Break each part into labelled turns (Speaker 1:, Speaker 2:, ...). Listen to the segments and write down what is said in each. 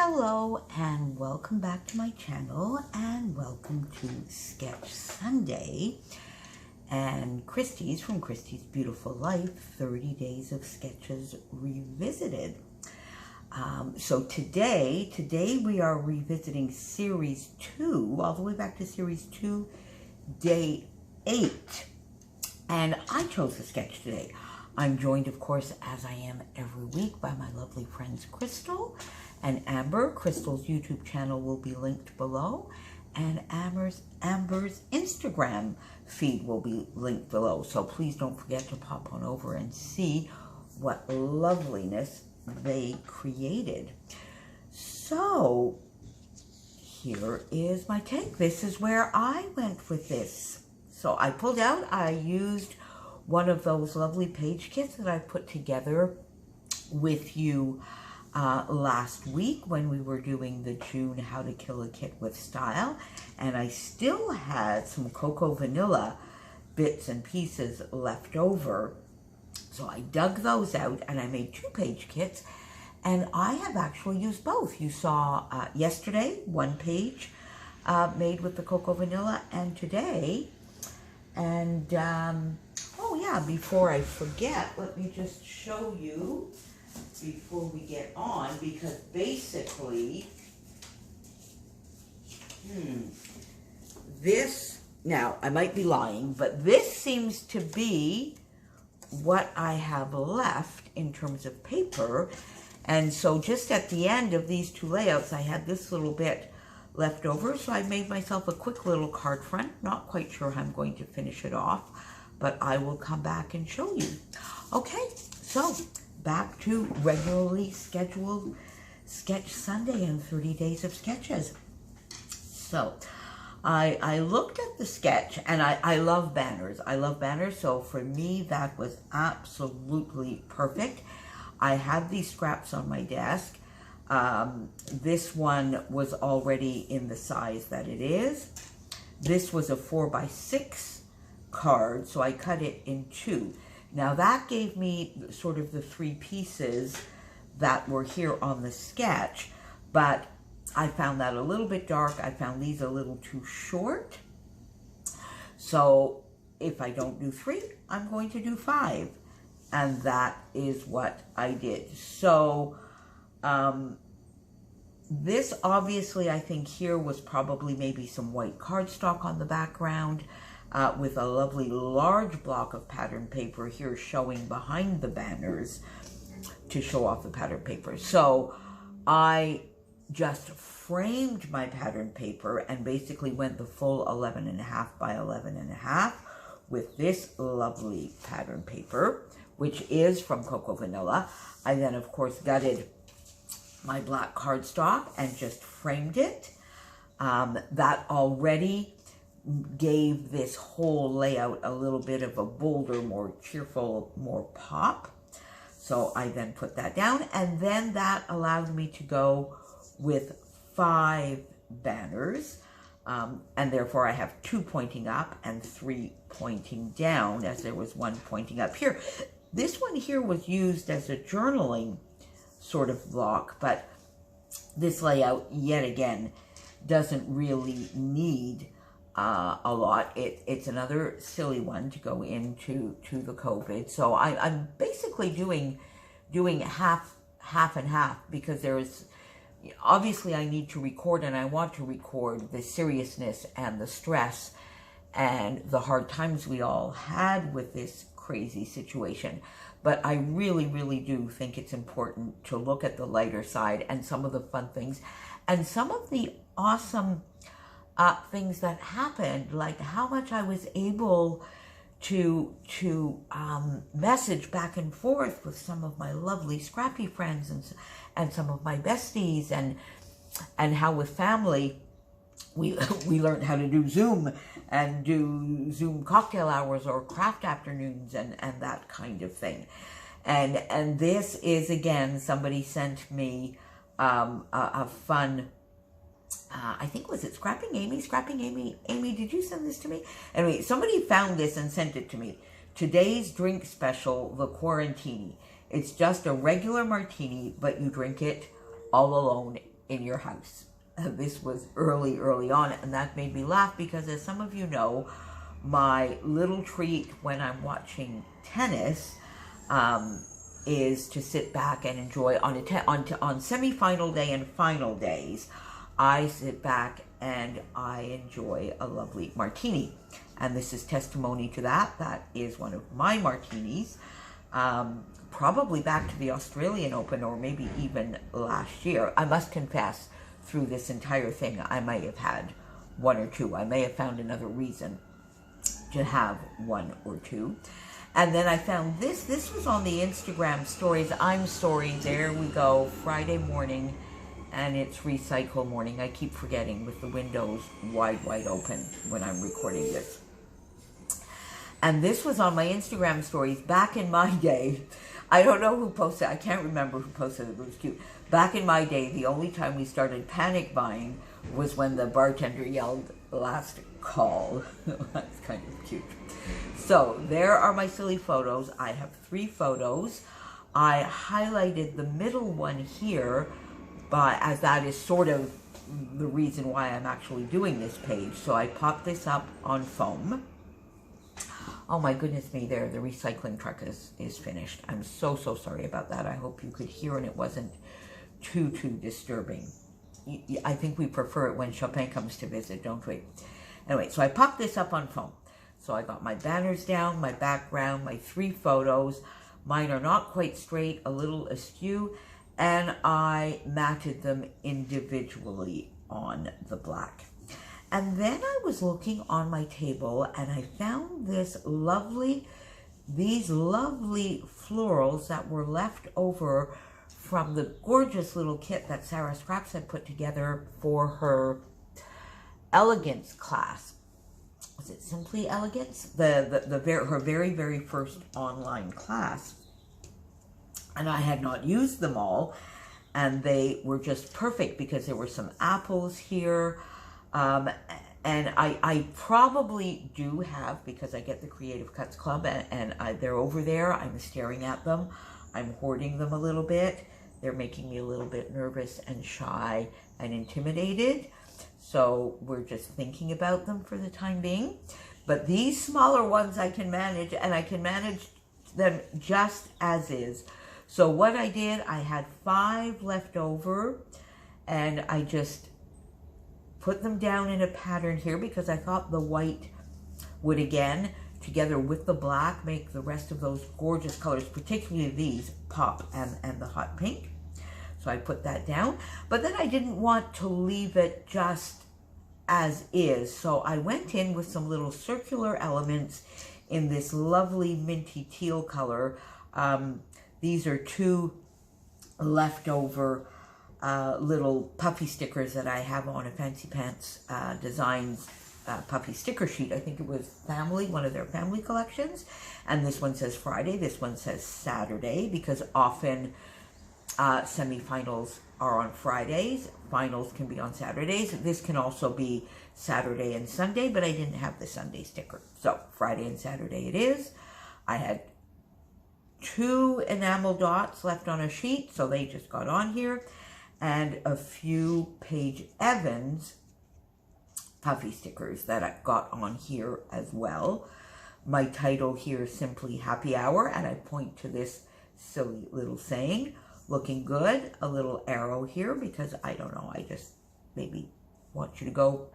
Speaker 1: Hello and welcome back to my channel and welcome to Sketch Sunday and Christie's from Christie's Beautiful Life, 30 Days of Sketches Revisited. So today we are revisiting Series 2, all the way back to Series 2, Day 8. And I chose the sketch today. I'm joined, of course, as I am every week, by my lovely friends Crystal and Amber. Crystal's YouTube channel will be linked below, and Amber's Instagram feed will be linked below. So please don't forget to pop on over and see what loveliness they created. So here is my take. This is where I went with this. So I pulled out, I used one of those lovely page kits that I put together with you last week when we were doing the June How to Kill a Kit with Style, and I still had some Cocoa Vanilla bits and pieces left over, so I dug those out and I made 2 page kits, and I have actually used both. You saw yesterday 1 page made with the Cocoa Vanilla, and today, and oh yeah, before I forget, let me just show you before we get on, because basically, this, now I might be lying, but this seems to be what I have left in terms of paper. And so just at the end of these 2 layouts, I had this little bit left over, so I made myself a quick little card front. Not quite sure how I'm going to finish it off, but I will come back and show you. Okay, so back to regularly scheduled Sketch Sunday and 30 Days of Sketches. So I looked at the sketch, and I love banners. I love banners, so for me that was absolutely perfect. I had these scraps on my desk. This one was already in the size that it is. This was a 4x6 card, so I cut it in 2. Now that gave me sort of the 3 pieces that were here on the sketch, but I found that a little bit dark. I found these a little too short. So if I don't do 3, I'm going to do 5. And that is what I did. So this obviously, I think here was probably maybe some white cardstock on the background, with a lovely large block of pattern paper here showing behind the banners to show off the pattern paper. So I just framed my pattern paper and basically went the full 11.5 by 11.5 with this lovely pattern paper, which is from Cocoa Vanilla. I then, of course, gutted my black cardstock and just framed it. That already gave this whole layout a little bit of a bolder, more cheerful, more pop. So I then put that down, and then that allowed me to go with 5 banners, and therefore I have 2 pointing up and 3 pointing down, as there was 1 pointing up here. This one here was used as a journaling sort of block, but this layout, yet again, doesn't really need a lot. It's another silly one to go into the COVID. So I'm basically doing half and half, because there's obviously I need to record, and I want to record the seriousness and the stress and the hard times we all had with this crazy situation. But I really, really do think it's important to look at the lighter side and some of the fun things and some of the awesome things that happened, like how much I was able to message back and forth with some of my lovely scrappy friends and some of my besties, and how with family we learned how to do Zoom and do Zoom cocktail hours or craft afternoons and that kind of thing. And this is, again, somebody sent me a fun, I think, was it Scrapping Amy? Scrapping Amy? Amy, did you send this to me? Anyway, somebody found this and sent it to me. Today's drink special, the Quarantini. It's just a regular martini, but you drink it all alone in your house. This was early on, and that made me laugh because, as some of you know, my little treat when I'm watching tennis is to sit back and enjoy on semi-final day and final days. I sit back and I enjoy a lovely martini, and this is testimony to that. That is one of my martinis, probably back to the Australian Open or maybe even last year. I must confess, through this entire thing, I may have had one or two. I may have found another reason to have one or two. And then I found this. This was on the Instagram stories. I'm sorry, there we go, Friday morning, and it's recycle morning. I keep forgetting with the windows wide open when I'm recording this. And this was on my Instagram stories back in my day. I don't know who posted, I can't remember who posted it, but it was cute. Back in my day, the only time we started panic buying was when the bartender yelled, "Last call." That's kind of cute. So there are my silly photos. I have 3 photos. I highlighted the middle one here, as that is sort of the reason why I'm actually doing this page. So I popped this up on foam. Oh my goodness me, there, the recycling truck is finished. I'm so sorry about that. I hope you could hear and it wasn't too disturbing. I think we prefer it when Chopin comes to visit, don't we? Anyway, so I popped this up on foam. So I got my banners down, my background, my 3 photos. Mine are not quite straight, a little askew, and I matted them individually on the black. And then I was looking on my table and I found these lovely florals that were left over from the gorgeous little kit that Sarah Scraps had put together for her elegance class. Was it Simply Elegance? Her very first online class. And I had not used them all, and they were just perfect because there were some apples here. And I probably do have, because I get the Creative Cuts Club, and they're over there. I'm staring at them. I'm hoarding them a little bit. They're making me a little bit nervous and shy and intimidated. So we're just thinking about them for the time being. But these smaller ones I can manage, and I can manage them just as is. So what I did, I had 5 left over, and I just put them down in a pattern here because I thought the white would, again, together with the black, make the rest of those gorgeous colors, particularly these, pop, and the hot pink. So I put that down. But then I didn't want to leave it just as is. So I went in with some little circular elements in this lovely minty teal color. These are 2 leftover little puffy stickers that I have on a Fancy Pants Designs puffy sticker sheet. I think it was Family, one of their family collections. And this one says Friday, this one says Saturday, because often semifinals are on Fridays, finals can be on Saturdays. This can also be Saturday and Sunday, but I didn't have the Sunday sticker. So Friday and Saturday it is. I had 2 enamel dots left on a sheet, so they just got on here, and a few Paige Evans puffy stickers that I got on here as well. My title here is simply Happy Hour, and I point to this silly little saying, looking good, a little arrow here, because I don't know, I just maybe want you to go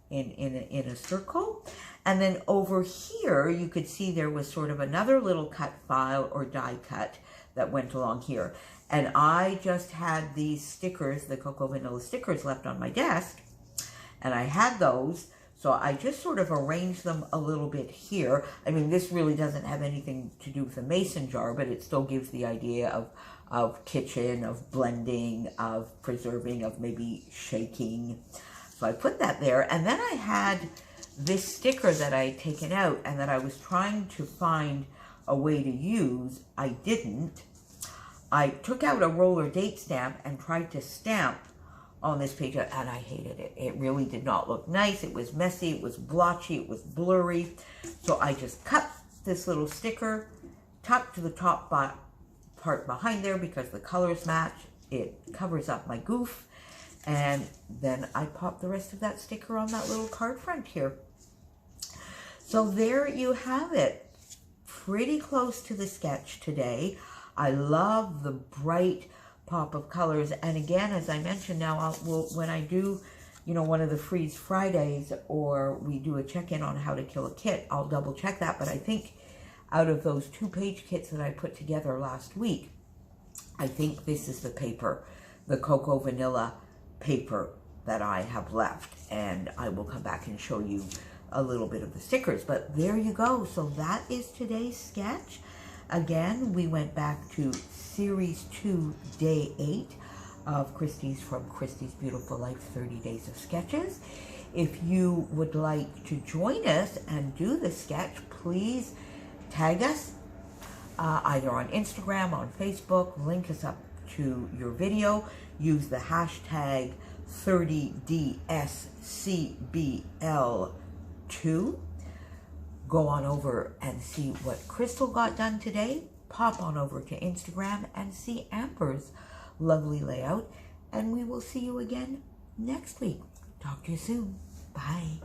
Speaker 1: in a circle. And then over here, you could see there was sort of another little cut file or die cut that went along here. And I just had these stickers, the Cocoa Vanilla stickers, left on my desk, and I had those, so I just sort of arranged them a little bit here. I mean, this really doesn't have anything to do with the mason jar, but it still gives the idea of kitchen, of blending, of preserving, of maybe shaking. So I put that there, and then I had this sticker that I had taken out and that I was trying to find a way to use. I didn't. I took out a roller date stamp and tried to stamp on this page, and I hated it. It really did not look nice. It was messy, it was blotchy, it was blurry. So I just cut this little sticker, tucked to the top part behind there because the colors match. It covers up my goof. And then I pop the rest of that sticker on that little card front here. So there you have it. Pretty close to the sketch today. I love the bright pop of colors. And again, as I mentioned now, when I do, you know, one of the Freeze Fridays, or we do a check-in on how to kill a kit, I'll double check that. But I think out of those 2-page kits that I put together last week, I think this is the paper, the Cocoa Vanilla paper that I have left. And I will come back and show you a little bit of the stickers. But there you go. So that is today's sketch. Again, we went back to Series 2, Day 8 of Christie's From Christie's Beautiful Life 30 Days of Sketches. If you would like to join us and do the sketch, please tag us either on Instagram, on Facebook, link us up to your video, use the hashtag 30DSCBL2. Go on over and see what Crystal got done today. Pop on over to Instagram and see Amber's lovely layout. And we will see you again next week. Talk to you soon. Bye.